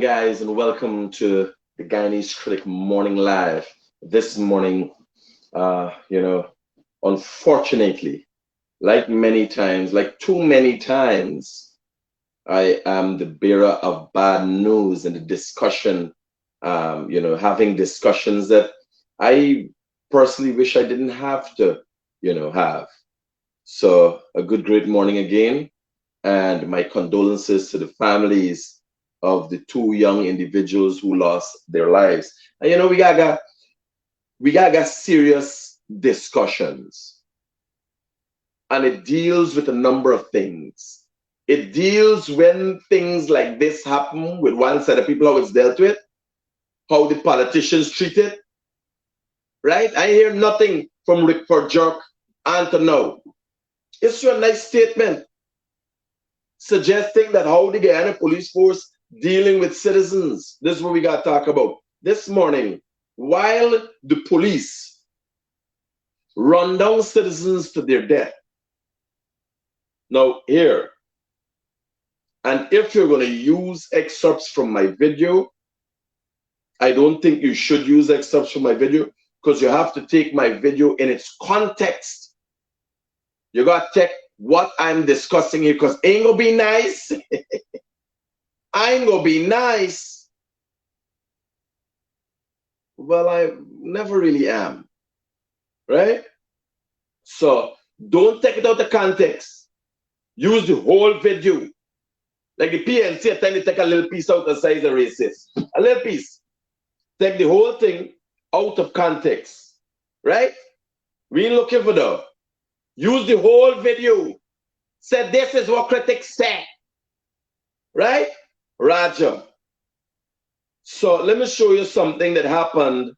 guys, and welcome to the Guyanese Critic Morning Live. This morning, unfortunately, like many times, like too many times, I am the bearer of bad news in the discussion, having discussions that I personally wish I didn't have to, have. So, a great morning again, and my condolences to the families of the two young individuals who lost their lives. And we got serious discussions, and it deals with a number of things. It deals when things like this happen with one set of people, how it's dealt with, how the politicians treat it. Right? I hear nothing from Rick Jerk until now. It's a nice statement suggesting that how the Guyana police force dealing with citizens. This is what we got to talk about this morning. While the police run down citizens to their death. Now here, and if you're going to use excerpts from my video, I don't think you should use excerpts from my video, because you have to take my video in its context. You got to take what I'm discussing here, because ain't gonna be nice. I ain't gonna be nice. Well, I never really am. Right? So don't take it out of context. Use the whole video. Like the PNC are trying to take a little piece out and say it's a racist. A little piece. Take the whole thing out of context. Right? We ain't looking for that. Use the whole video. Said this is what critics say. Right? Roger. So let me show you something that happened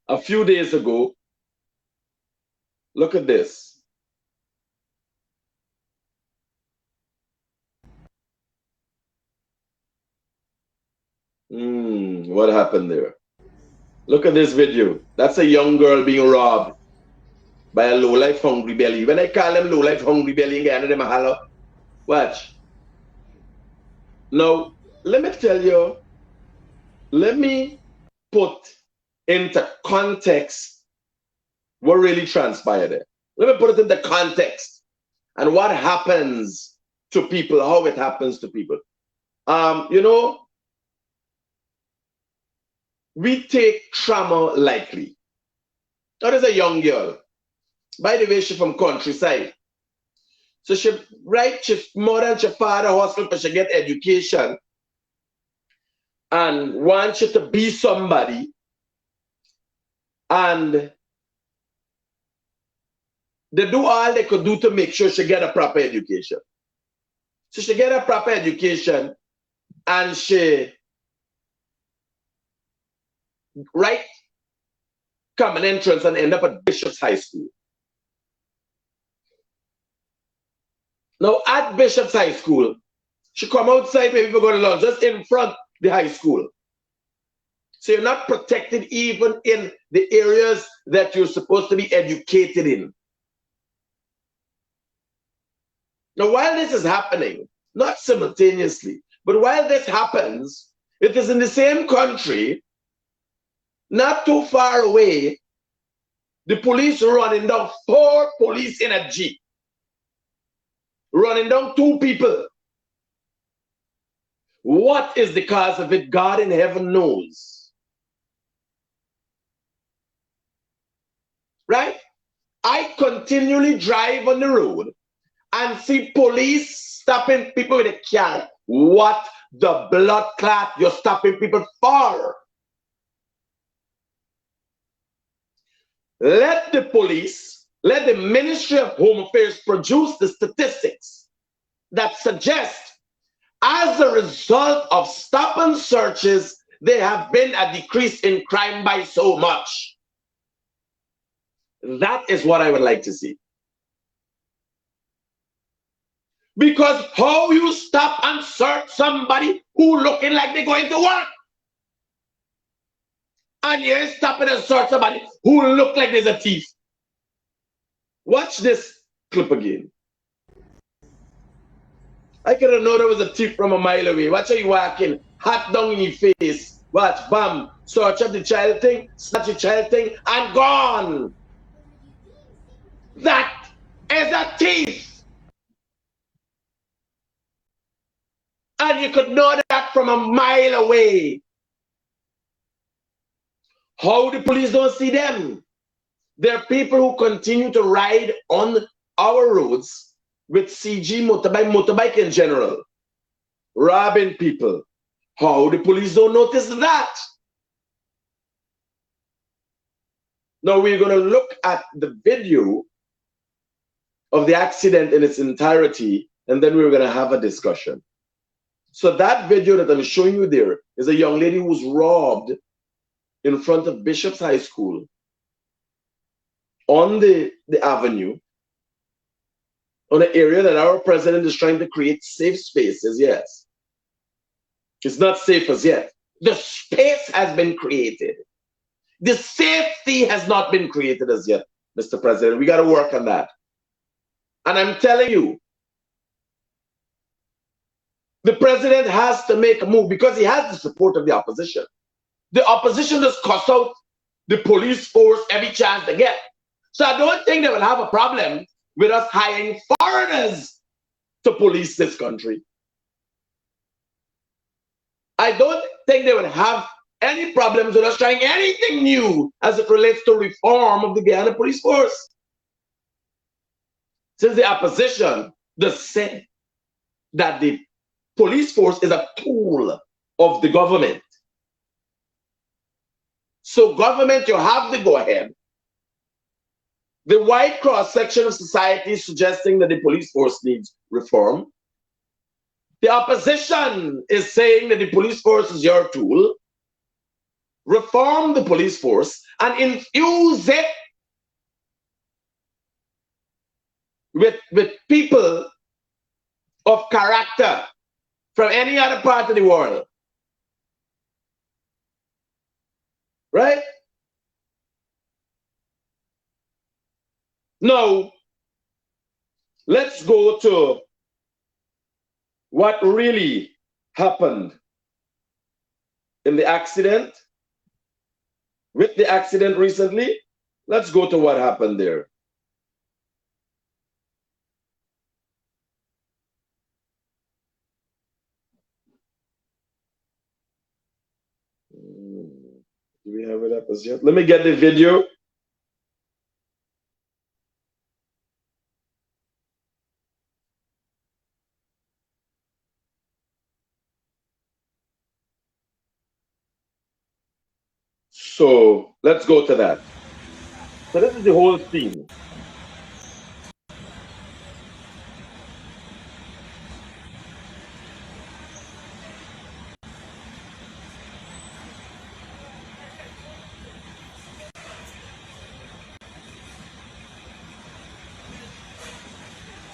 a few days ago. Look at this. What happened there? Look at this video. That's a young girl being robbed by a low-life hungry belly. When I call them low-life hungry belly in Guyana, them a holler. Watch. Now, let me tell you, let me put into context what really transpired there. Let me put it into context and what happens to people, how it happens to people. We take trauma lightly. Now, there's a young girl. By the way, she's from countryside. So she mother and she father hustle for she get education and want you to be somebody, and they do all they could do to make sure she get a proper education. So she get a proper education and she common entrance and end up at Bishop's High School. Now at Bishop's High School, she come outside where people go to lunch, just in front the high school. So you're not protected even in the areas that you're supposed to be educated in. Now while this is happening, not simultaneously, but while this happens, it is in the same country, not too far away, the police running down 4 police in a jeep. Running down 2 people. What is the cause of it? God in heaven knows. Right? I continually drive on the road and see police stopping people with a car. What the blood clot you're stopping people for? Let the police, let the Ministry of Home Affairs produce the statistics that suggest as a result of stop and searches, there have been a decrease in crime by so much. That is what I would like to see. Because how you stop and search somebody who looking like they're going to work? And you're stopping and search somebody who look like there's a thief. Watch this clip again. I could have known there was a thief from a mile away. Watch how you walking, hat down in your face. Watch, bam, search up the child thing, snatch the child thing, and gone. That is a thief. And you could know that from a mile away. How the police don't see them? There are people who continue to ride on our roads with CG motorbike in general, robbing people. How the police don't notice that? Now we're going to look at the video of the accident in its entirety, and then we're going to have a discussion. So that video that I'm showing you there is a young lady who's robbed in front of Bishop's High School on the avenue, on an area that our president is trying to create safe spaces. Yes. It's not safe as yet. The space has been created. The safety has not been created as yet, Mr. President. We got to work on that. And I'm telling you, the president has to make a move because he has the support of the opposition. The opposition just cuss out the police force every chance they get. So I don't think they will have a problem with us hiring foreigners to police this country. I don't think they would have any problems with us trying anything new as it relates to reform of the Guyana police force. Since the opposition just said that the police force is a tool of the government. So government, you have to go ahead. The white cross section of society is suggesting that the police force needs reform. The opposition is saying that the police force is your tool. Reform the police force and infuse it with people of character from any other part of the world. Right? Now, let's go to what really happened in the accident. With the accident recently, let's go to what happened there. Do we have it up as yet? Let me get the video. So let's go to that. So this is the whole scene.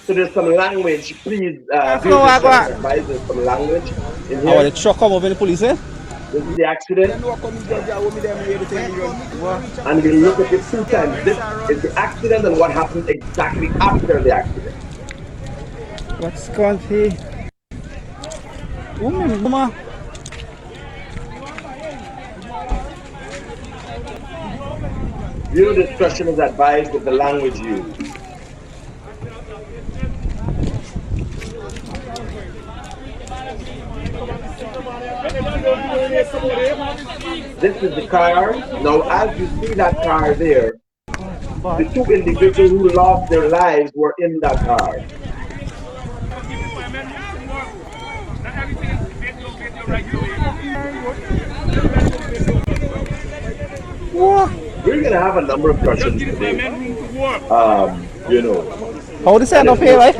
So there's some language, please. Advise there's some language in here. Oh, the truck come over the police, eh? This is the accident. And we look at it two times. This is the accident and what happened exactly after the accident. What's called here? Mama. Viewer discretion is advised with the language used. This is the car. Now, as you see that car there, the two individuals who lost their lives were in that car. We're going to have a number of questions today. You know. How does that up here, right?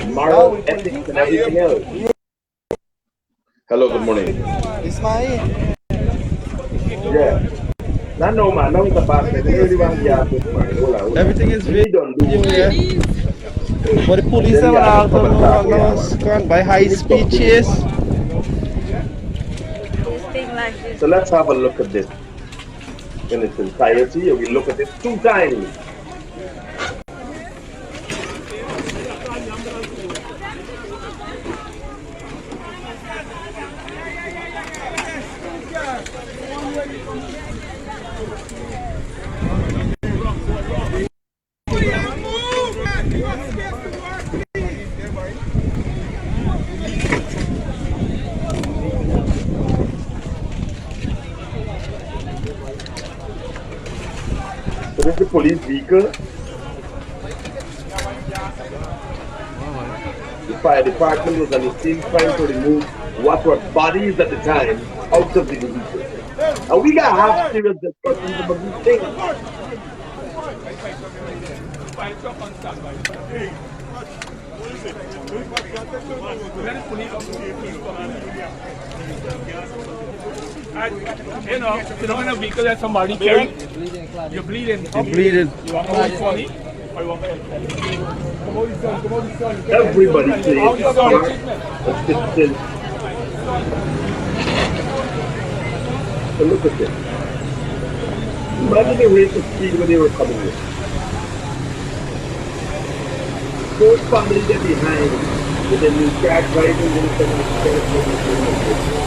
Moral, ethics, and everything else. Hello, good morning. Ismail. Yeah. No, man, no, it's a bad thing. Really want to everything is video here. But the police have also gone by high speed chase. So let's have a look at this in its entirety. We look at it two times. the police vehicle. The fire department was on the scene trying to remove what were bodies at the time out of the vehicle. And we gotta have serious discussions about these things. You know, you don't have a vehicle that somebody carry. You're bleeding. You're bleeding. You want to for me? Or you want Everybody plays a part of citizen. So look at this. Imagine the rate of speed when they were coming in. Four families are behind with a new car driving in some of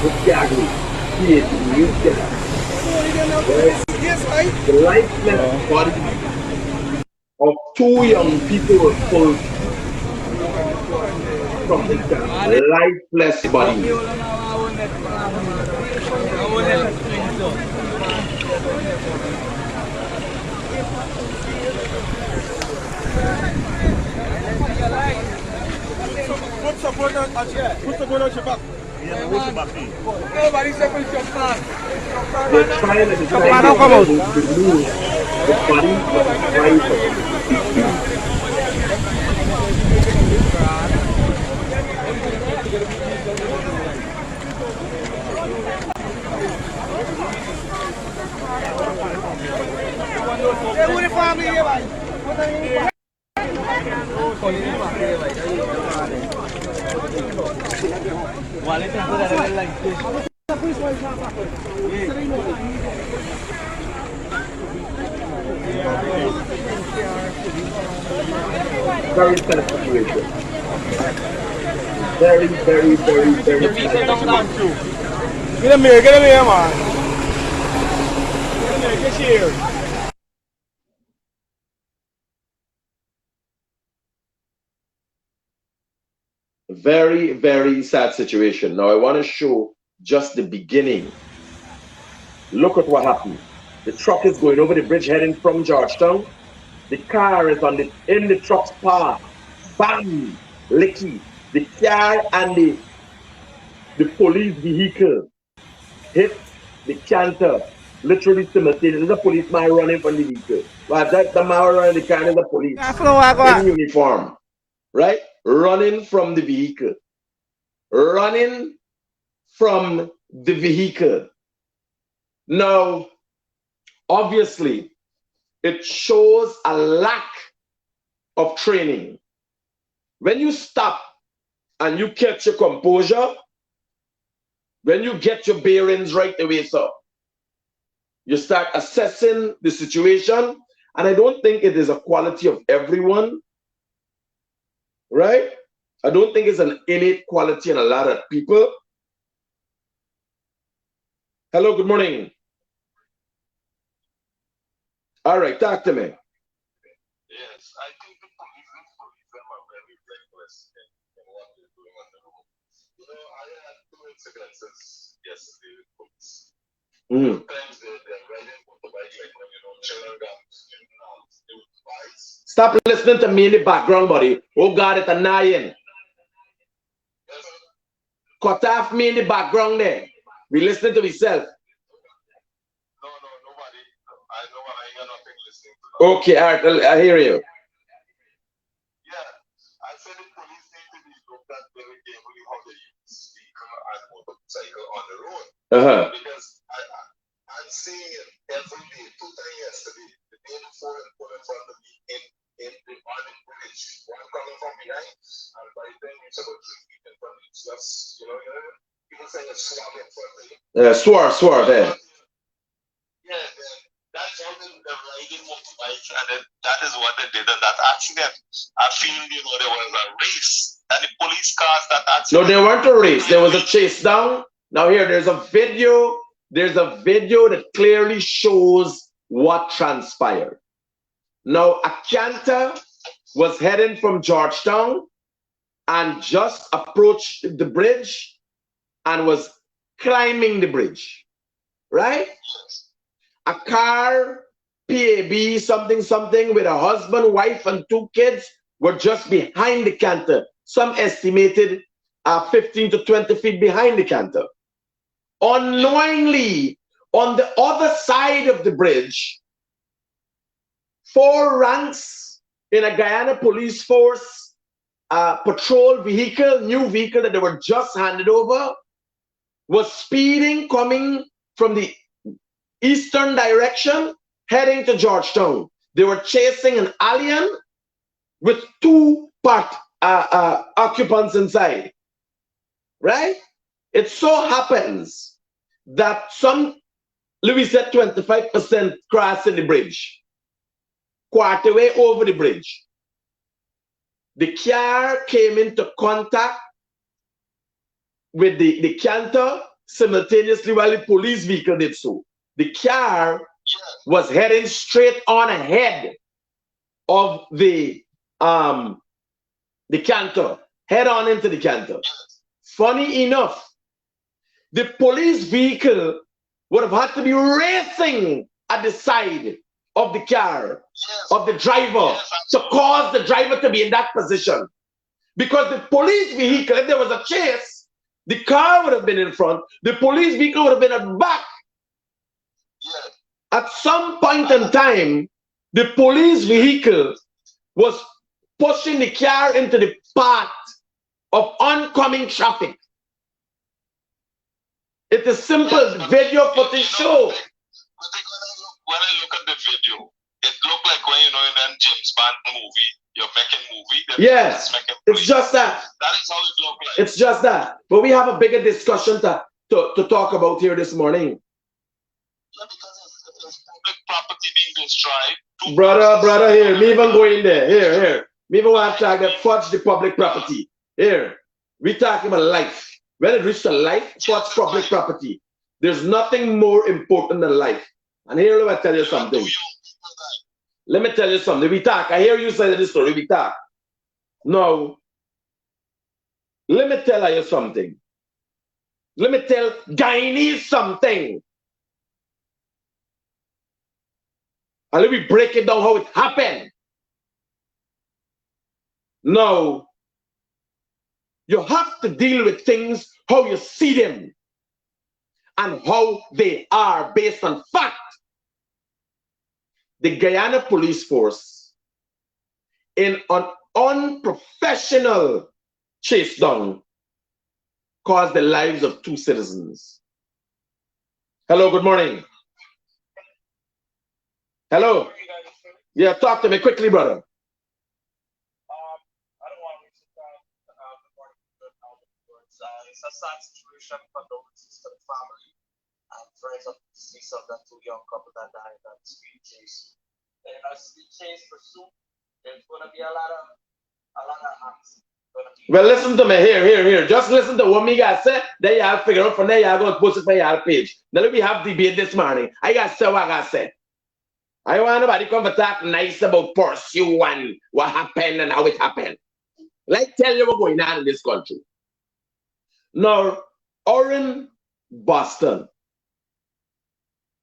the Gaggy. He is a new car. The lifeless body of two young people were pulled from the car. Lifeless bodies. Put support on your back. They're trying at the time to remove the body of the driver. Very sad situation. Very sad situation. Get him here, man. Get here. Very sad situation. Now I want to show just the beginning. Look at what happened. The truck is going over the bridge heading from Georgetown. The car is in the truck's path. Bam! Licky. The car and the police vehicle hit the canter. Literally simultaneously. There's a policeman running from the vehicle. Well, the man running the car is a police in uniform. Right? Running from the vehicle. Running from the vehicle. Now, obviously, it shows a lack of training. When you stop and you catch your composure, when you get your bearings right away, sir, you start assessing the situation. And I don't think it is a quality of everyone, right? I don't think it's an innate quality in a lot of people. Hello, good morning. All right, talk to me. Yes, I think the police are very reckless in what they're doing on the road. You know, I had two incidences yesterday with police. Sometimes they're riding motorbikes like when, you know, children guns, they would bikes. Stop listening to me in the background, buddy. Oh God, it's annoying. Yes, Cut off me in the background there. We listening to myself. no, nobody. I know I ain't got nothing listening to that. Okay, all right, I hear you. Yeah, I said the police need to be looked at very carefully how they use vehicle and motorcycle on the road. Because I'm seeing it every day. 2 times yesterday, the day before, and put in front of me on the bridge. One coming from behind, and by the time it's about 3 feet in front of me, it's just, people saying a swab in front of you. Swerve, eh? Yeah, then that's how they're riding motorbikes, and then that is what they did in that accident. I feel, there was a race, and the police cars that accident. No, there weren't a race. There was a chase down. Now here, there's a video. There's a video that clearly shows what transpired. Now, a canter was heading from Georgetown and just approached the bridge and was climbing the bridge, right? A car PAB something something with a husband, wife, and 2 kids were just behind the canter. Some estimated 15 to 20 feet behind the canter. Unknowingly, on the other side of the bridge, 4 ranks in a Guyana police force patrol vehicle, new vehicle that they were just handed over, was speeding, coming from the eastern direction, heading to Georgetown. They were chasing an alien with 2 occupants inside. Right? It so happens that some, Louis said 25% crossing the bridge, quarter way over the bridge. The car came into contact with the canter simultaneously while the police vehicle did so. The car was heading straight on ahead of the canter, head on into the canter. Funny enough, the police vehicle would have had to be racing at the side of the car, of the driver, to cause the driver to be in that position. Because the police vehicle, if there was a chase, the car would have been in front, the police vehicle would have been at the back. At some point in time, the police vehicle was pushing the car into the path of oncoming traffic. It is simple. Video footage show. When I look at the video, it looked like when in that James Bond movie, you're making movie. Yes, it's just that. That is how it looked like. It's just that. But we have a bigger discussion to talk about here this morning. Yeah, because it's public property being destroyed. Brother, here, me even go in there. Here. Me even want to talk that fudge the public property. Here, we talking about life. When it reaches to life, fudge public property. There's nothing more important than life. And here, let me tell you something. Let me tell you something. We talk. I hear you say this story. We talk. No. Let me tell you something. Let me tell Guyanese something. And let me break it down how it happened. No. You have to deal with things how you see them and how they are based on fact. The Guyana police force, in an unprofessional chase down, caused the lives of 2 citizens. Hello, good morning. Hello. Yeah, talk to me quickly, brother. I don't want to waste your time. Good morning, it's a sad situation, condolences to the family and friends of the deceased of that 2 young couple that died in that speed chase. And a speed chase pursuit, there's going to be a lot of acts. Well, listen to me. Here. Just listen to what me guys said. Then y'all figure out from there, y'all go post it on y'all page. Now we have debate this morning. I got to say what I got to say. I want nobody come to talk nice about pursue and what happened and how it happened. Like tell you what's going on in this country. Now, Orrin Boston,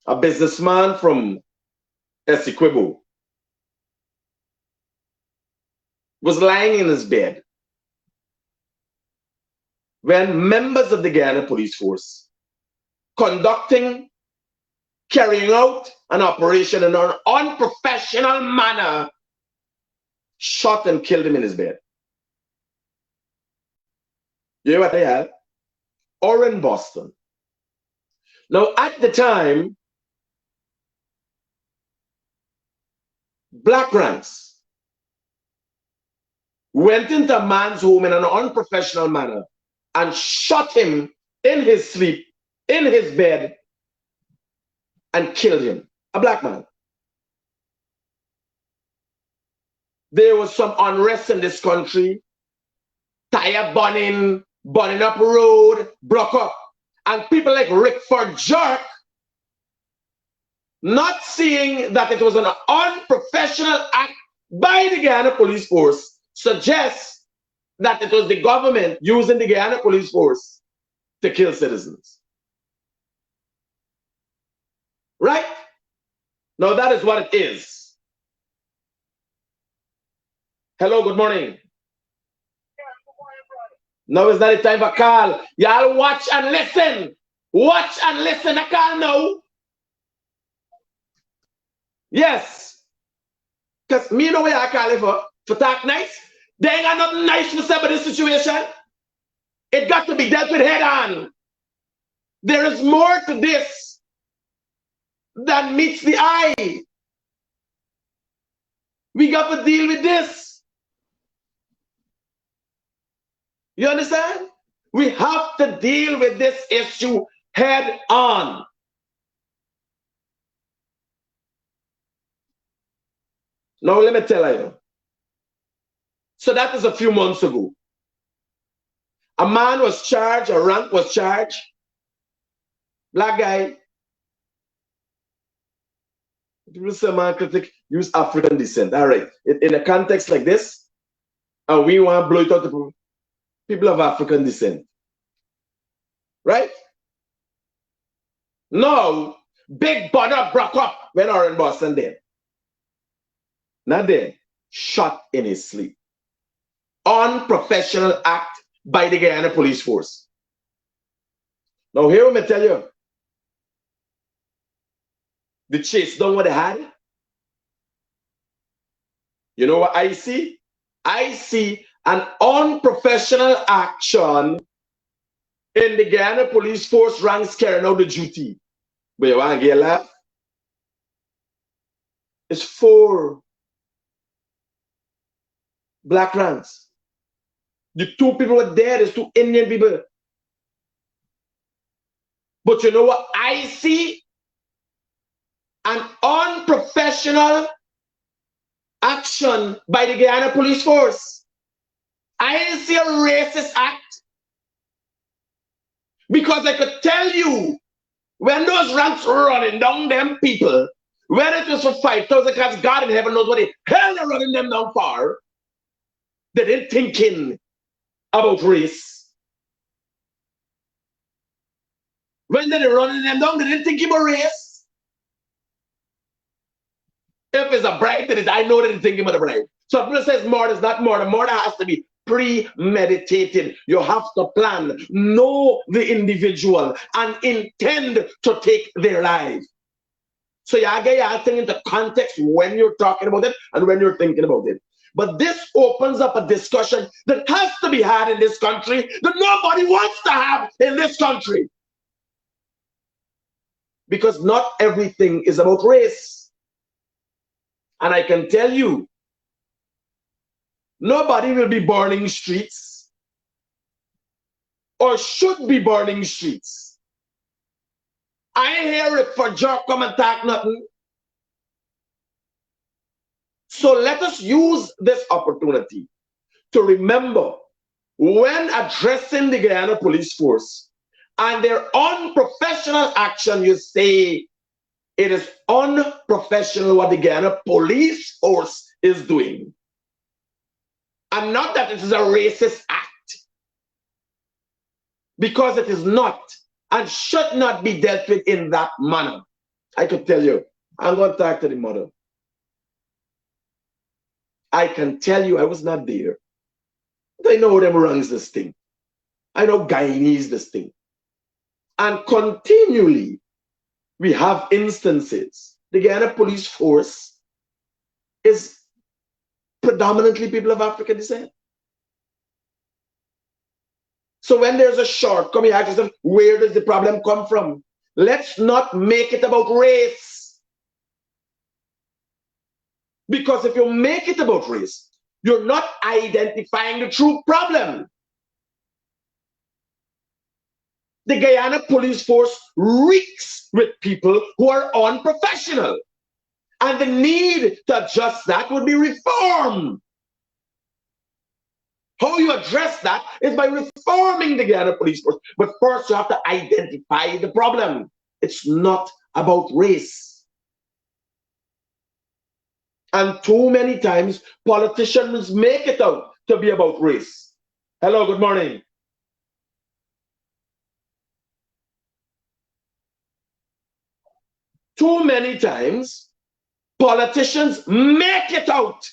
a businessman from Essequibo, was lying in his bed when members of the Guyana police force carrying out an operation in an unprofessional manner, shot and killed him in his bed. You hear what they had? Orrin Boston. Now, at the time, black ranks went into a man's home in an unprofessional manner and shot him in his sleep, in his bed, and killed him. A black man. There was some unrest in this country. Tire burning up road, broke up. And people like Rickford Jerk, not seeing that it was an unprofessional act by the Guyana police force, suggests that it was the government using the Guyana police force to kill citizens. Right? Now that is what it is. Hello, good morning. Now is not the time for call. Y'all watch and listen. Watch and listen. I call now. Yes. Because me know where I call it for talk nice. They ain't got nothing nice to say about this situation. It got to be dealt with head on. There is more to this than meets the eye. We got to deal with this. You understand? We have to deal with this issue head on. Now let me tell you. So that is a few months ago. A man was charged, a rank was charged. Black guy. People say man critic use African descent. All right. In a context like this, and we want to blow it out to people of African descent. Right? No, big brother broke up when I in Boston then. Not then. Shot in his sleep. Unprofessional act by the Guyana police force. Now here let me tell you. The chase done what they had. You know what I see? I see an unprofessional action in the Guyana police force ranks carrying out the duty. But you want to get a laugh? It's 4 black ranks. The 2 people were there, there's 2 Indian people. But you know what I see? An unprofessional action by the Guyana police force. I didn't see a racist act. Because I could tell you, when those ranks were running down them people, when it was for 5,000 cats, God in heaven knows what the hell they're running them down for. They didn't thinking about race. When they were running them down, they didn't think about race. If it's a bribe, then I know that it's thinking about a bribe. So if it says murder is not murder, murder has to be premeditated. You have to plan, know the individual, and intend to take their life. So you get your thing into context when you're talking about it and when you're thinking about it. But this opens up a discussion that has to be had in this country that nobody wants to have in this country. Because not everything is about race. And I can tell you, nobody will be burning streets or should be burning streets. I ain't hear it for Jock come and talk nothing. So let us use this opportunity to remember when addressing the Guyana police force and their unprofessional action, you say it is unprofessional what the Guyana police force is doing. And not that it is a racist act. Because it is not and should not be dealt with in that manner. I could tell you, I'm going to talk to the mother. I can tell you I was not there. But I know them runs this thing. I know Guyanese this thing. And continually, we have instances. The Guyana police force is predominantly people of African descent. So when there's a shortcoming, you ask yourself, where does the problem come from? Let's not make it about race. Because if you make it about race, you're not identifying the true problem. The Guyana police force reeks with people who are unprofessional. And the need to adjust that would be reform. How you address that is by reforming the Guyana police force. But first you have to identify the problem. It's not about race. And too many times politicians make it out to be about race. Hello, good morning. Too many times Politicians make it out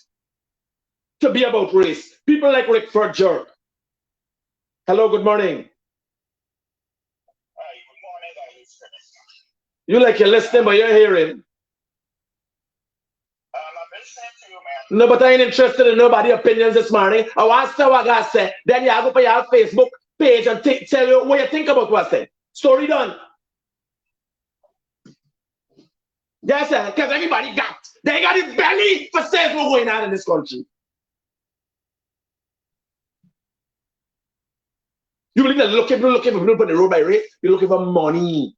to be about race. People like Rick Furger. Hello, good morning. Hi, good morning, Guyanese Critic. You like you're listening, but you're hearing. I'm listening to you, man. No, but I ain't interested in nobody's opinions this morning. I want to say what I say. Then you go to your Facebook page and tell you what you think about what I say. Story done. Yes, sir. Because everybody they got the belly for saying what's going on in this country. You believe that looking for people on the road by race, you're looking for money.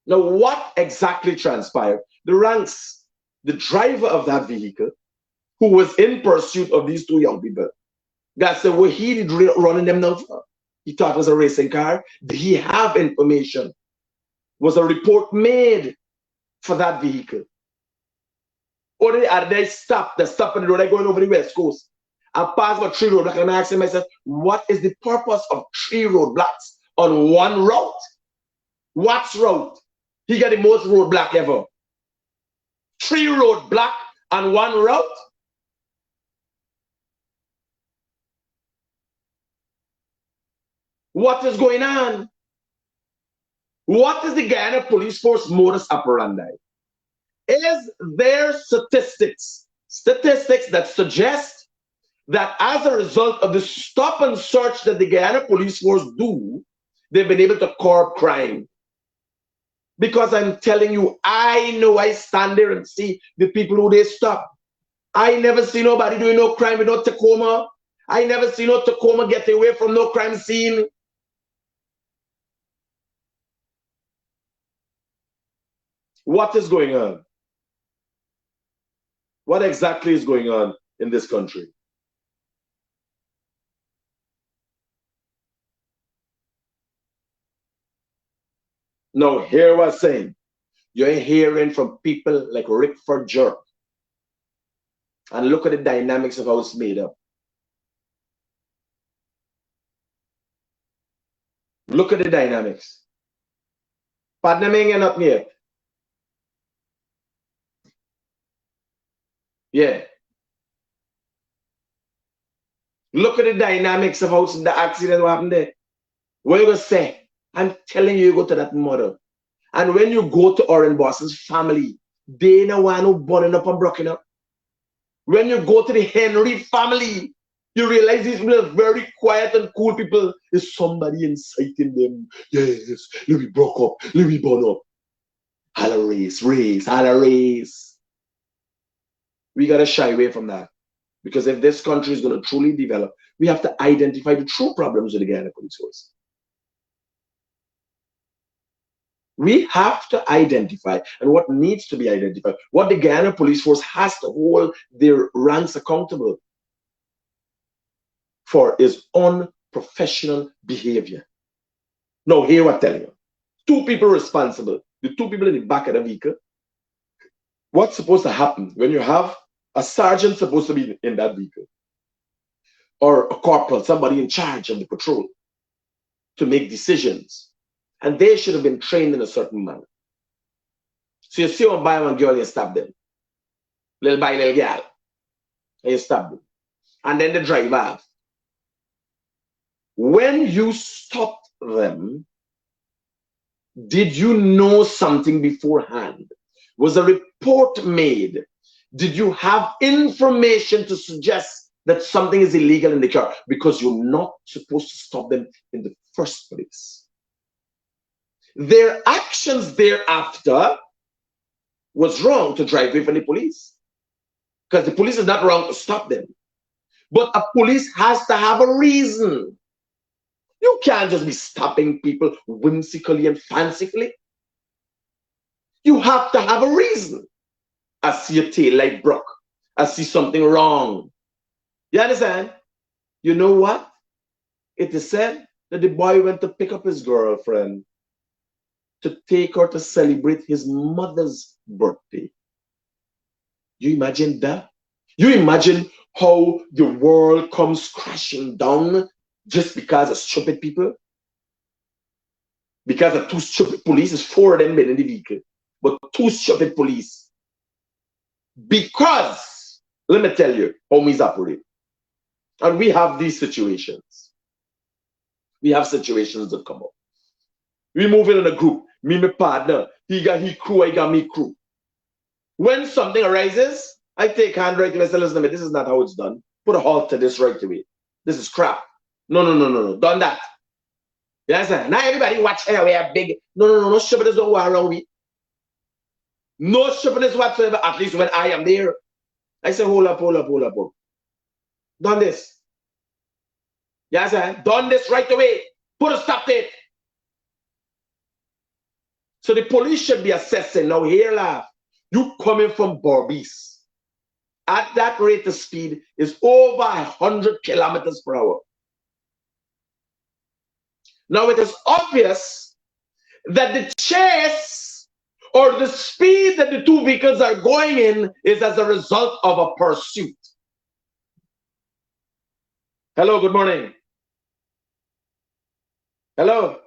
Now, what exactly transpired? The ranks, the driver of that vehicle, who was in pursuit of these two young people, God said, what he did running them down for? He thought it was a racing car. Did he have information? Was a report made for that vehicle? Or are they stopped? They're stopping the road. They're going over the West Coast. I passed by 3 roadblocks and I'm asking myself, what is the purpose of 3 roadblocks on one route? What's route? He got the most roadblock ever. 3 roadblocks on one route? What is going on? What is the Guyana Police Force modus operandi? Is there statistics that suggest that as a result of the stop and search that the Guyana Police Force do, they've been able to curb crime? Because I'm telling you, I know I stand there and see the people who they stop. I never see nobody doing no crime with no Tacoma. I never see no Tacoma get away from no crime scene. What is going on? What exactly is going on in this country? Now, hear what I'm saying. You're hearing from people like Rick Furger. And look at the dynamics of how it's made up. Look at the dynamics. Padnaming up here. Yeah. Look at the dynamics of how the accident happened there. What you gonna say? I'm telling you, you go to that mother. And when you go to Oren Boss's family, they no one who burning up and broken up. When you go to the Henry family, you realize these people are very quiet and cool people. There's somebody inciting them. Yes, let me broke up, let me burn up. Holla race, holla race. We gotta shy away from that. Because if this country is going to truly develop, we have to identify the true problems with the Guyana Police Force. We have to identify, and what needs to be identified, what the Guyana Police Force has to hold their ranks accountable for is unprofessional behavior. Now, here what I'm telling you. 2 people responsible, the 2 people in the back of the vehicle. What's supposed to happen when you have a sergeant supposed to be in that vehicle, or a corporal, somebody in charge of the patrol, to make decisions, and they should have been trained in a certain manner. So you see one boy and girl, you stop them, little boy, little girl, and you stop them, and then they drive off. When you stopped them, did you know something beforehand? Was a report made? Did you have information to suggest that something is illegal in the car? Because you're not supposed to stop them in the first place. Their actions thereafter was wrong to drive away from the police. Because the police is not wrong to stop them. But a police has to have a reason. You can't just be stopping people whimsically and fancifully. You have to have a reason. I see a tail light broke. I see something wrong. You understand? You know what? It is said that the boy went to pick up his girlfriend to take her to celebrate his mother's birthday. You imagine that? You imagine how the world comes crashing down just because of stupid people? Because of 2 stupid police, 4 of them been in the vehicle. but two stupid police. Because, let me tell you how we operate. And we have these situations. We have situations that come up. We move in a group. Me, my partner, he got his crew, I got me crew. When something arises, I take hand right away and say, listen, this is not how it's done. Put a halt to this right away. This is crap. No. Done that. Yes, sir. Now everybody watch here. We are big. No stupidness don't go around me. No stupidness whatsoever, at least when I am there. I say, hold up. Done this. Yes, sir. Done this right away. Put a stop to it. So the police should be assessing. Now here, laugh. You coming from Barbies. At that rate of speed is over 100 kilometers per hour. Now it is obvious that the chase or the speed that the two vehicles are going in is as a result of a pursuit. Hello, good morning. Hello.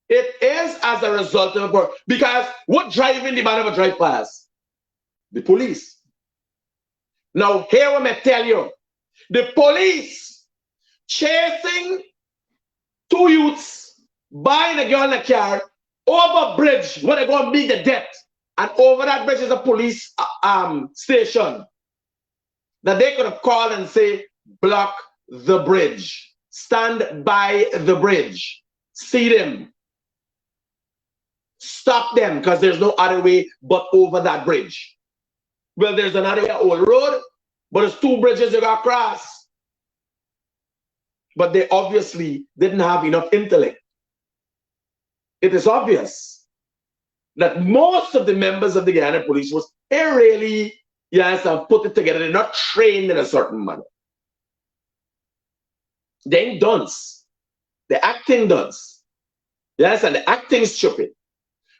It is as a result of a pursuit. Because what driving the man of a drive past? The police. Now here I may tell you, the police chasing two youths, buying a girl in a car, over a bridge where they're going to meet the death. And over that bridge is a police station that they could have called and say, block the bridge. Stand by the bridge. See them. Stop them, because there's no other way but over that bridge. Well, there's another way, old road, but there's two bridges you got to cross. But they obviously didn't have enough intellect. It is obvious that most of the members of the Guyana police force, they really, have put it together. They're not trained in a certain manner. They ain't dunce. They're acting dunce. Yes, and the acting is stupid.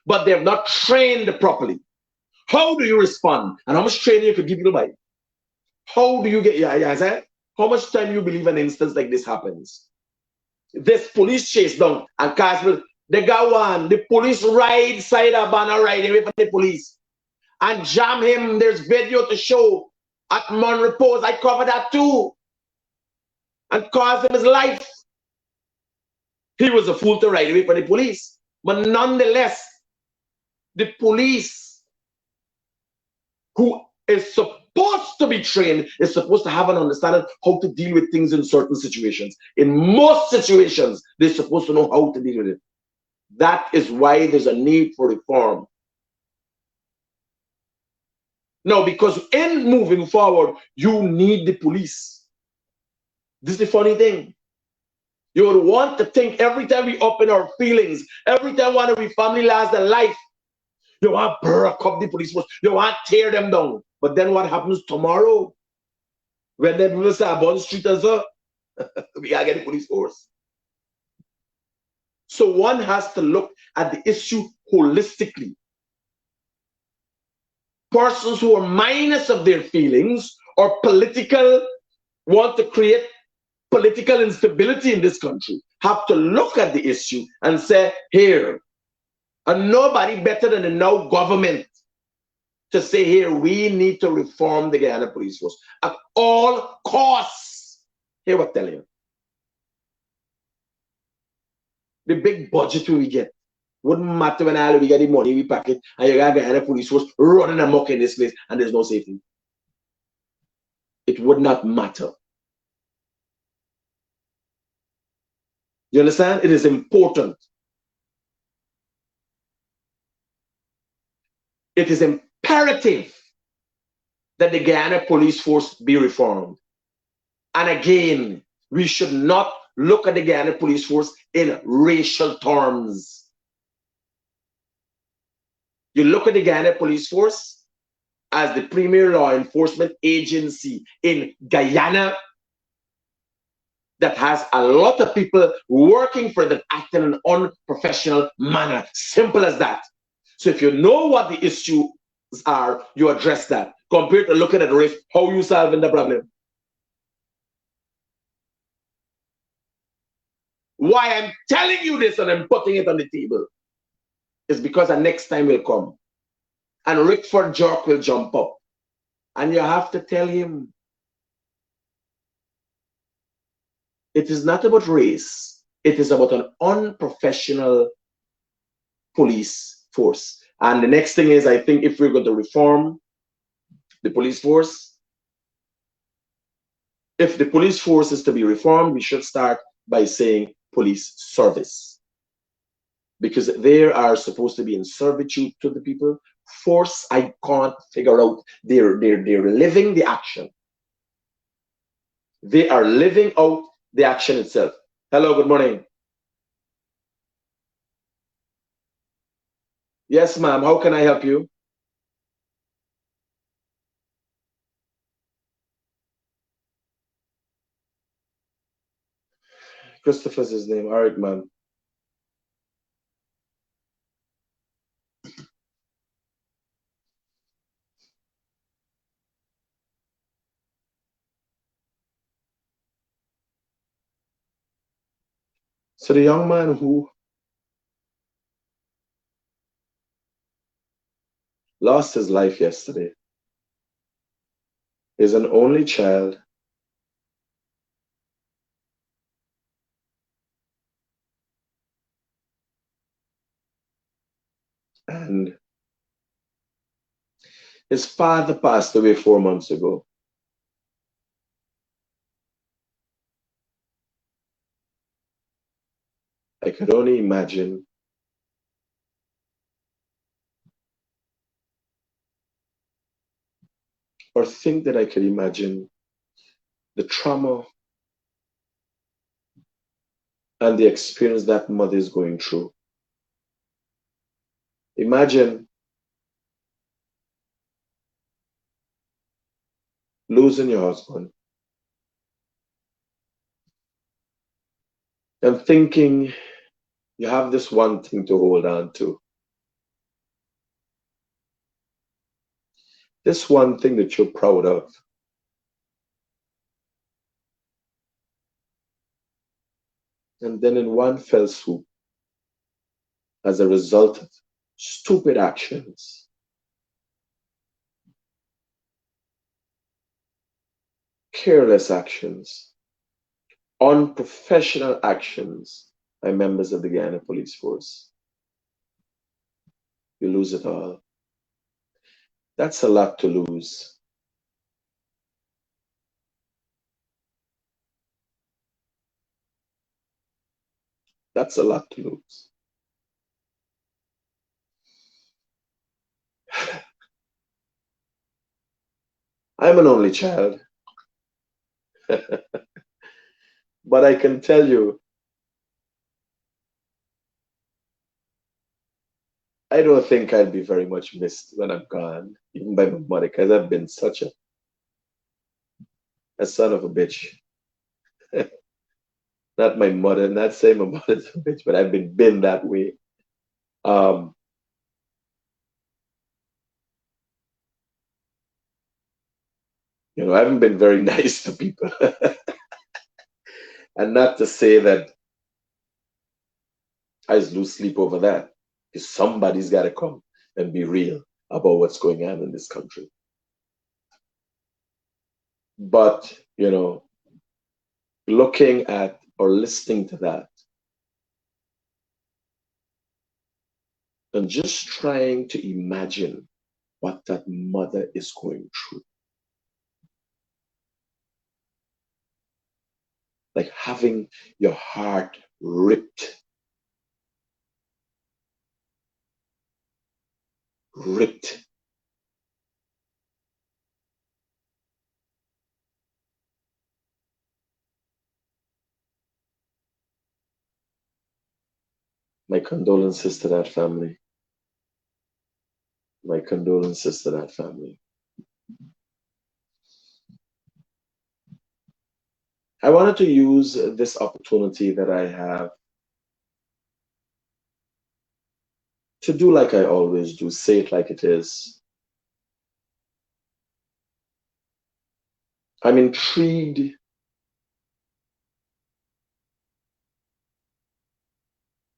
But they have not trained properly. How do you respond? And how much training you could give you by? How do you get, how much time you believe an instance like this happens? This police chase down and Castle, they got one, the police ride side of banner right away from the police and jam him. There's video to show at Mon Repose. I cover that too. And cost him his life. He was a fool to ride away from the police. But nonetheless, the police, who is supposed to be trained, is supposed to have an understanding how to deal with things in certain situations. In most situations, they're supposed to know how to deal with it. That is why there's a need for reform. Now, because in moving forward, you need the police. This is the funny thing. You would want to think every time we open our feelings, every time one of we family lost their life, you want to break up the police force, you want to tear them down. But then what happens tomorrow? When the people say about the street as well, we gotta get the police force. So one has to look at the issue holistically. Persons who are minus of their feelings or political, want to create political instability in this country, have to look at the issue and say, here, and nobody better than the now government to say, here, we need to reform the Guyana police force at all costs. Here what I tell you. The big budget we get wouldn't matter when all we get the money we pack it and you got Guyana police force running amok in this place and there's no safety. It would not matter. You understand? It is important. It is imperative that the Guyana police force be reformed. And again, we should not look at the Guyana police force in racial terms. You look at the Guyana police force as the premier law enforcement agency in Guyana that has a lot of people working for them acting in an unprofessional manner. Simple as that. So if you know what the issues are, you address that. Compared to looking at race, how are you solving the problem? Why I'm telling you this and I'm putting it on the table is because the next time will come. And Rickford Jock will jump up. And you have to tell him, it is not about race. It is about an unprofessional police force. And the next thing is, I think if we're going to reform the police force, if the police force is to be reformed, we should start by saying police service. Because they are supposed to be in servitude to the people. Force, I can't figure out. They're living the action. They are living out the action itself. Hello, good morning. Yes, ma'am. How can I help you? Christopher's his name. All right, ma'am. So the young man who lost his life yesterday is an only child and his father passed away 4 months ago. I could only imagine or think that I could imagine the trauma and the experience that mother is going through. Imagine losing your husband and thinking you have this one thing to hold on to. This one thing that you're proud of. And then in one fell swoop, as a result of stupid actions, careless actions, unprofessional actions by members of the Guyana Police Force, you lose it all. That's a lot to lose. That's a lot to lose. I'm an only child. But I can tell you, I don't think I'll be very much missed when I'm gone, even by my mother, because I've been such a son of a bitch. Not my mother, not saying my mother's a bitch, but I've been that way. Um, I haven't been very nice to people. And not to say that I just lose sleep over that, because somebody's got to come and be real about what's going on in this country. But, looking at or listening to that and just trying to imagine what that mother is going through. Like having your heart ripped. My condolences to that family. My condolences to that family. I wanted to use this opportunity that I have to do like I always do, say it like it is. I'm intrigued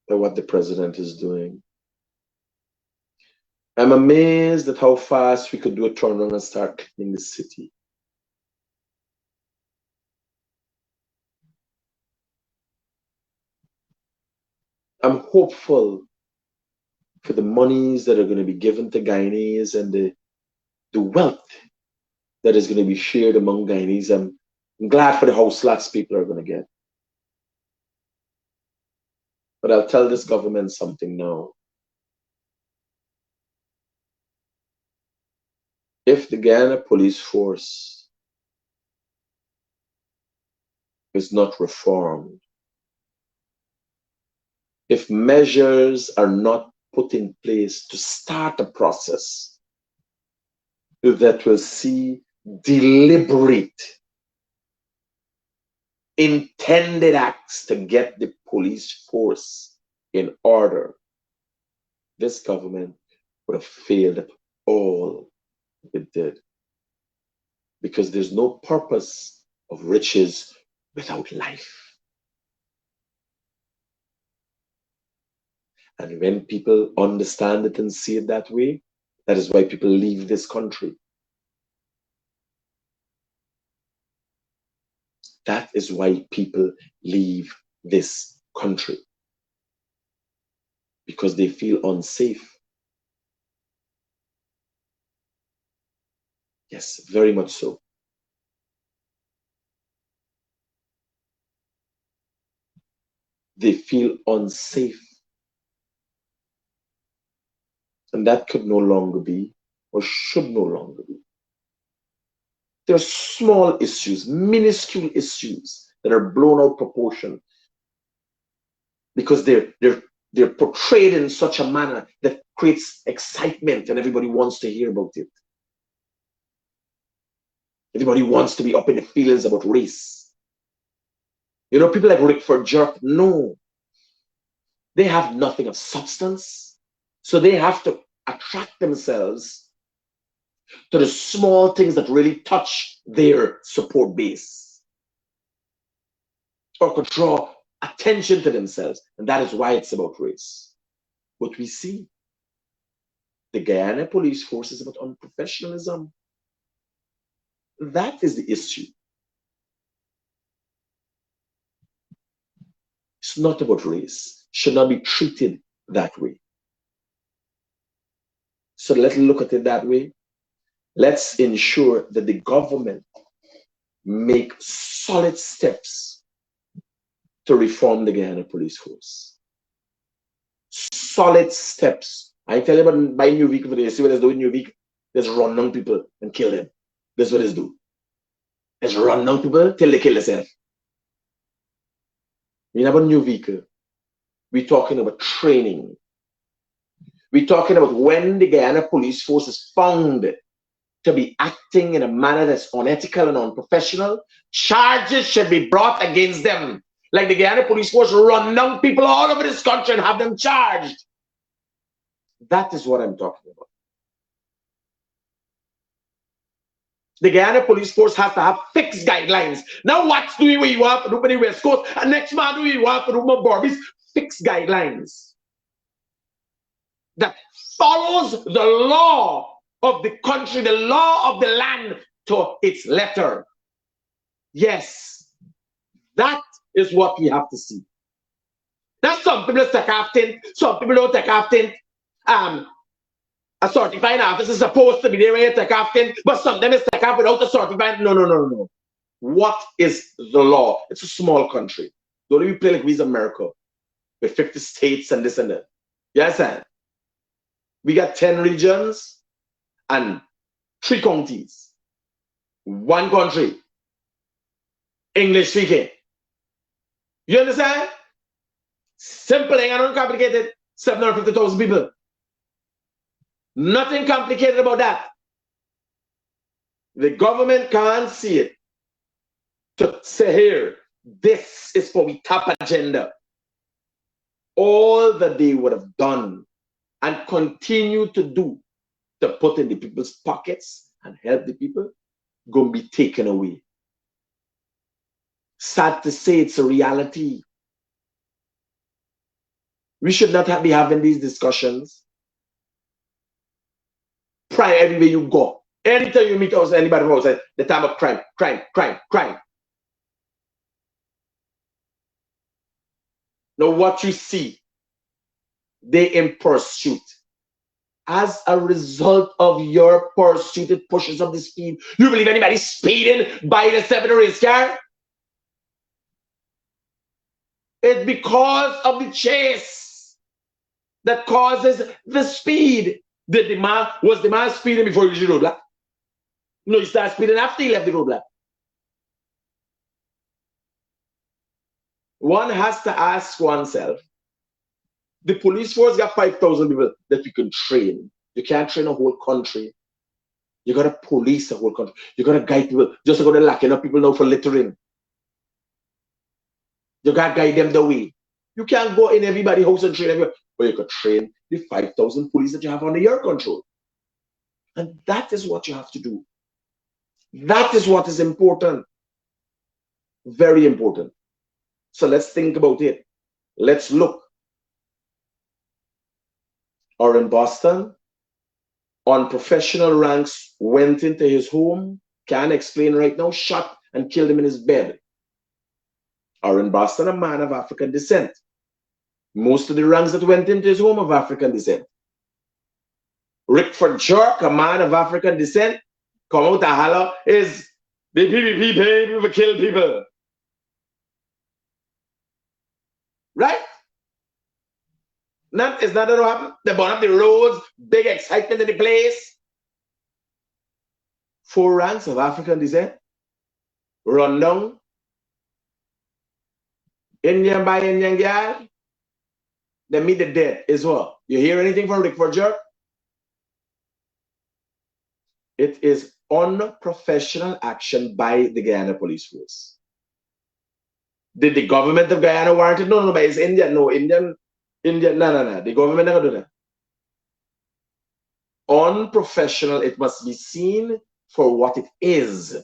by what the president is doing. I'm amazed at how fast we could do a turnaround and start cleaning the city. I'm hopeful for the monies that are going to be given to Guyanese and the wealth that is going to be shared among Guyanese. I'm glad for the house lots people are going to get. But I'll tell this government something now. If the Guyana police force is not reformed, if measures are not put in place to start a process that will see deliberate, intended acts to get the police force in order, this government would have failed at all it did. Because there's no purpose of riches without life. And when people understand it and see it that way, that is why people leave this country. That is why people leave this country. Because they feel unsafe. Yes, very much so. They feel unsafe. And that could no longer be, or should no longer be. There are small issues, minuscule issues that are blown out of proportion because they're portrayed in such a manner that creates excitement and everybody wants to hear about it. Everybody wants to be up in the feelings about race. You know, people like Rickford Jerk, no. They have nothing of substance. So they have to attract themselves to the small things that really touch their support base or could draw attention to themselves. And that is why it's about race. What we see, the Guyana police force is about unprofessionalism. That is the issue. It's not about race. Should not be treated that way. So let's look at it that way. Let's ensure that the government make solid steps to reform the Guyana police force. Solid steps. I tell you about buying new vehicle for the see what they do with new vehicle. Just run down people and kill them. That's what they do. Just run down people till they kill themselves. We have a new vehicle. We're talking about training. We're talking about when the Guyana police force is found to be acting in a manner that's unethical and unprofessional, charges should be brought against them. Like the Guyana police force run down people all over this country and have them charged. That is what I'm talking about. The Guyana police force has to have fixed guidelines. Now what do we want to do in the West Coast? And next month do we want to do more Barbies? Fixed guidelines that follows the law of the country, the law of the land to its letter. Yes, that is what we have to see. Now some people take after, some people don't take after. A certifying officer is supposed to be there when you take after, but some of them is take off without a certifying. No. What is the law? It's a small country. Don't even play like we's America with 50 states and this and that. Yes, sir. We got 10 regions and 3 counties. 1 country. English speaking. You understand? Simple and uncomplicated. 750,000 people. Nothing complicated about that. The government can't see it to say here, this is for the top agenda. All that they would have done and continue to do to put in the people's pockets and help the people, going to be taken away. Sad to say, it's a reality. We should not be having these discussions. Crime everywhere you go. Anytime you meet us, anybody from outside, the time of crime, crime, crime, crime. Now what you see, they in pursuit. As a result of your pursuit, it pushes up the speed. You believe anybody speeding by the 7 race car? It's because of the chase that causes the speed. Was the man speeding before he reached the roadblock? No, he started speeding after he left the roadblock. One has to ask oneself, the police force got 5,000 people that you can train. You can't train a whole country. You got to police a whole country. You got to guide people. Just go to locking up people now for littering. You got to guide them the way. You can't go in everybody's house and train everybody. But you could train the 5,000 police that you have under your control. And that is what you have to do. That is what is important. Very important. So let's think about it. Let's look. Or in Boston, unprofessional ranks went into his home, can't explain right now, shot and killed him in his bed. Or in Boston, a man of African descent. Most of the ranks that went into his home of African descent. Rickford Jerk, a man of African descent, come out and holler, is the PPP paying people to kill people. Right? Is not what happened? They burn up the roads, big excitement in the place. 4 ranks of African descent, run down, Indian by Indian girl, they meet the dead as well. You hear anything from Rickford Jerk? It is unprofessional action by the Guyana police force. Did the government of Guyana warrant it? No, but it's Indian. No, Indian, no. The government never do that. Unprofessional, it must be seen for what it is,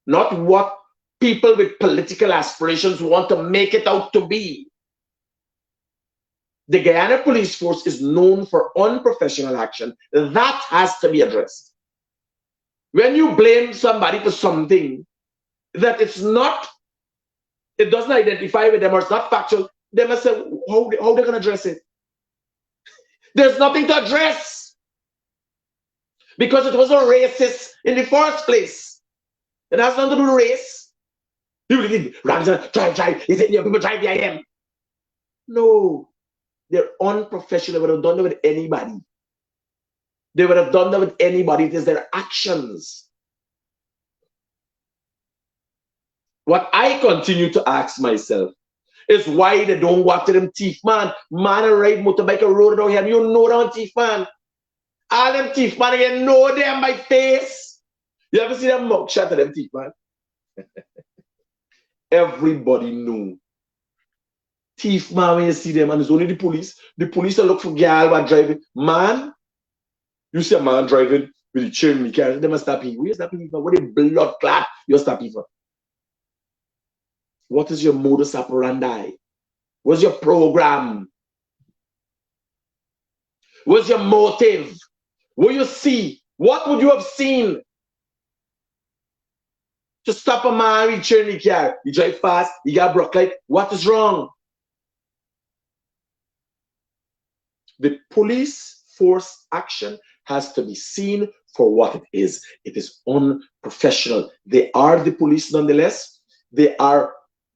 not what people with political aspirations want to make it out to be. The Guyana police force is known for unprofessional action. That has to be addressed. When you blame somebody for something that it doesn't identify with them or it's not factual, they must say, how they're going to address it? There's nothing to address because it was a racist in the first place. It has nothing to do with race. You did drive, is it your people drive the IM? No, they're unprofessional. They would have done that with anybody. They would have done that with anybody. It is their actions. What I continue to ask myself is why they don't go after them thief man. Man ride motorbike a road down here and you know them thief man. All them thief man, you know them by face. You ever see them mugshot of them thief man? Everybody knew. Thief man, when you see them, and it's only the police will look for girl while driving. Man, you see a man driving with the chain in the car, they must stop him. Where you stop him for? What a blood clot you stop him for? What is your modus operandi? What's your program? What's your motive? What you see? What would you have seen? To stop a man with chain in the car. He drive fast, he got broke light. What is wrong? The police force action has to be seen for what it is. It is unprofessional. They are the police nonetheless. They are,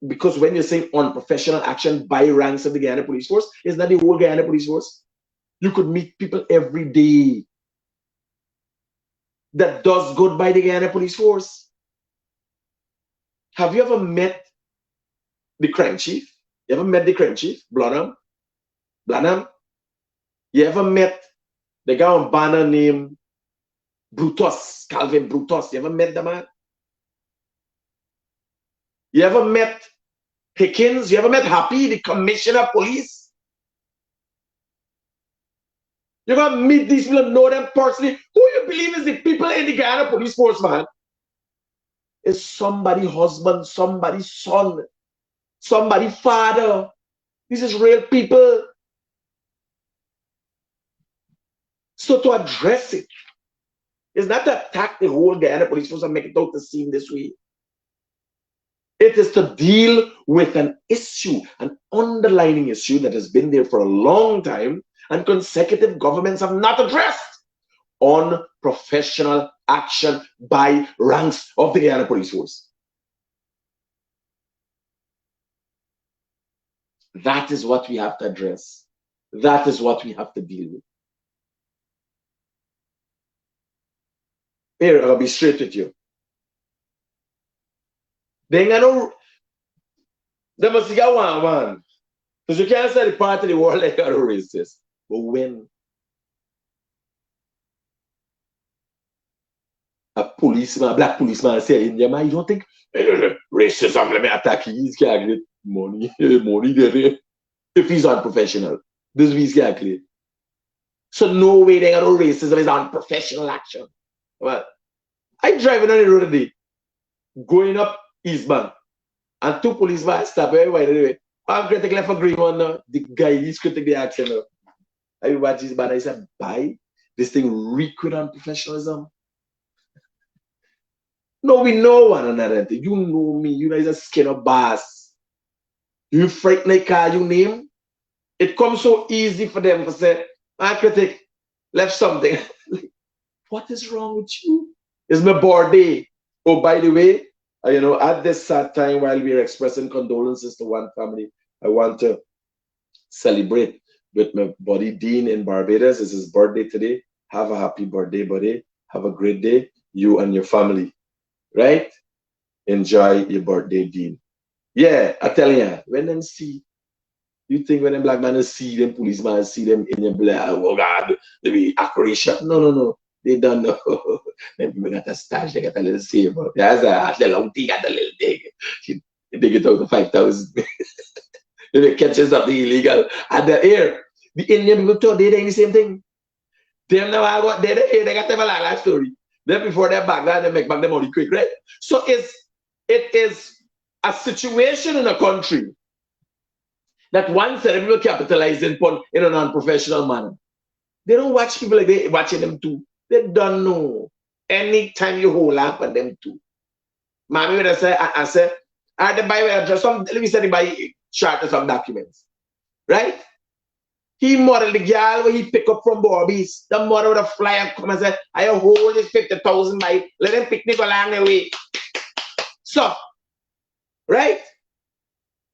because when you're saying unprofessional action by ranks of the Guyana police force, it's not the whole Guyana police force. You could meet people every day that does good by the Guyana police force. Have you ever met the crime chief? You ever met the crime chief? Blanham? You ever met the guy on banner named Brutus, Calvin Brutus? You ever met the man? You ever met Hickins? You ever met Happy, the commissioner of police? You're going to meet these people and know them personally. Who you believe is the people in the Guyana police force, man? Is somebody husband, somebody son, somebody father. This is real people. So to address it is not to attack the whole Guyana police force and make it out to seem this way. It is to deal with an issue, an underlying issue that has been there for a long time and consecutive governments have not addressed. Unprofessional action by ranks of the Guyana police force. That is what we have to address. That is what we have to deal with. Here, I'll be straight with you. They must get one. Because you can't say the part of the world like are racist. But when a policeman, a black policeman say in India, you don't think racism, let me attack you, he's can't get money there. If he's unprofessional. This is exactly. So no way they got no racism is unprofessional action. Well, I driving on the road today, going up Eastbound, and two policemen stop everywhere anyway. I'm critic left for green one now. The Guyanese Critic the accent now. I watch this man, I said, bye. This thing reek with unprofessionalism. No, we know one another. You know me. You guys are skin of bass. You frighten the car you name. It comes so easy for them to say, my critic left something. What is wrong with you? It's my birthday. Oh, by the way, you know, at this sad time while we are expressing condolences to one family, I want to celebrate with my buddy Dean in Barbados. It's his birthday today. Have a happy birthday, buddy. Have a great day, you and your family. Right? Enjoy your birthday, Dean. Yeah, I tell you, when them see, you think when them black men see them, policemen see them in your black, oh God, they be accurate. No. They don't know. Them people got a stash, they got a little save up. That's a long thing, got a little thing. They get out to 5,000. They catches up the illegal. And the air, the Indian people thought they doing the same thing. Them now I got they got them a like that story. Then before they're back, they make back the money quick, right? So it is a situation in a country that one set of people capitalize in a non-professional manner. They don't watch people like they watching them too. They don't know. Anytime you hold up on them too. Mommy would say, I said, I had to buy some, let me say, buy charter some documents. Right? He modeled the girl where he pick up from Bobby's. The mother would have fly and come and say, I hold this 50,000 by, let them picnic along the way. So, right?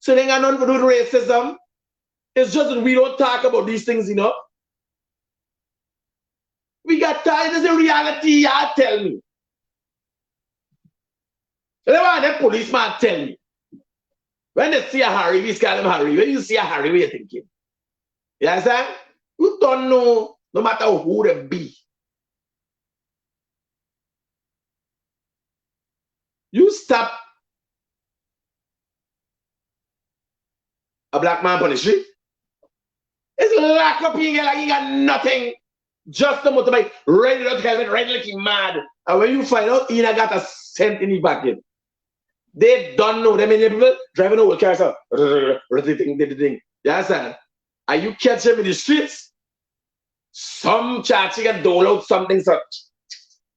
So they got nothing to do with racism. It's just that we don't talk about these things enough. We got tired of the reality, y'all tell me. The policeman tell me. When they see a Harry, we call him Harry. When you see a Harry, what are you thinking? You understand? You don't know, no matter who they be. You stop a black man on the street. It's locked up here like he got nothing. Just the motorbike, ready to helmet, ready like he mad. And when you find out, he not got a cent in his pocket. They don't know. Them many people driving over cars. You understand? And you catch them in the streets. Some chat, she can dole out something, so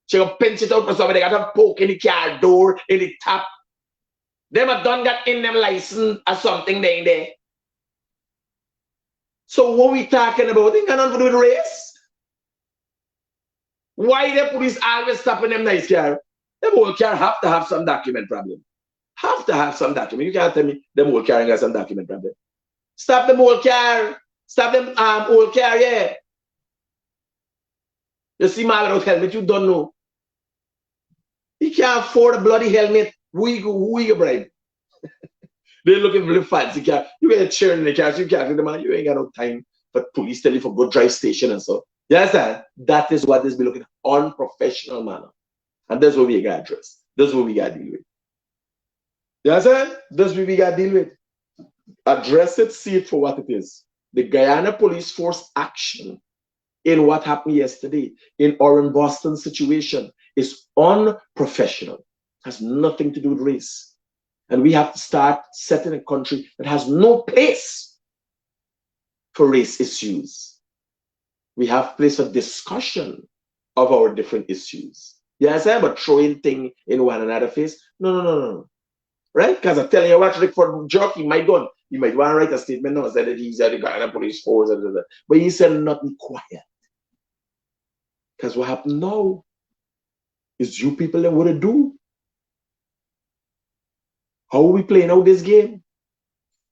she can pinch it out for somebody. They got a poke in the car door, in the top. Them have done got in them license or something there. So what we talking about? They got nothing to do with race. Why the police always stopping them nice car? Them whole car have to have some document problem. Have to have some document. You can't tell me them whole car got some document problem. Stop them whole car. Stop them whole car, yeah. You see my without helmet, you don't know. He can't afford a bloody helmet. Who you bribe? They're looking for the fancy car. You get a chair in the car, so you can't get them. You ain't got no time for police tell you for go drive station and so. You understand? That is what this be looking at, unprofessional manner. And that's what we got to address. That's what we got to deal with. You understand? That's what we got to deal with. Address it, see it for what it is. The Guyana police force action in what happened yesterday in Orange Boston situation is unprofessional. Has nothing to do with race. And we have to start setting a country that has no place for race issues. we have place for discussion of our different issues. You understand? But throwing things in one another's face, no. Right? Because I'm telling you what, Rick for joke, he might want to write a statement now and say that he's at the Guyana police force, but he said nothing quiet. Because what happened now is you people that what to do. How are we playing out this game?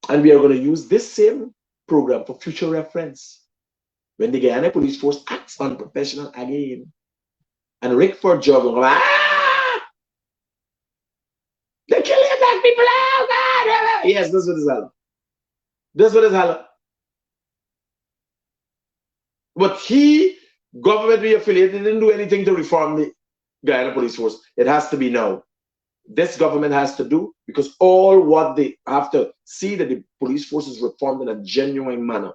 And we are going to use this same program for future reference. When the Guyana police force acts unprofessional again, and Rick for job, they're killing black people out. Yes, this is what is happening. This is what is happening. But government we affiliated, didn't do anything to reform the Guyana police force. It has to be now. This government has to do, because all what they have to see that the police force is reformed in a genuine manner.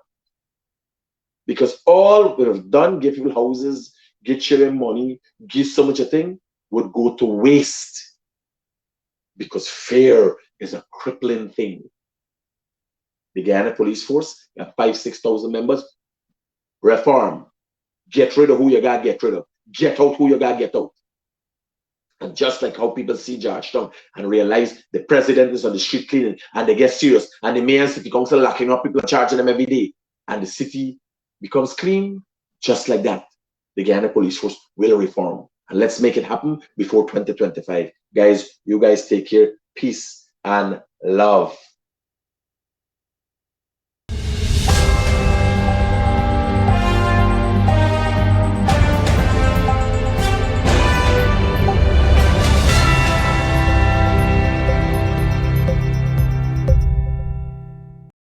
Because all we have done, give people houses, get children money, give so much a thing, would go to waste. Because fear is a crippling thing. The Guyana police force, you have 5,000-6,000 members. Reform. Get rid of who you got to get rid of. Get out who you got to get out. And just like how people see Georgetown and realize the president is on the street cleaning and they get serious, and the mayor and city council locking up people and charging them every day, and the city becomes clean, just like that, the Guyana police force will reform. And let's make it happen before 2025. Guys, you guys take care. Peace and love.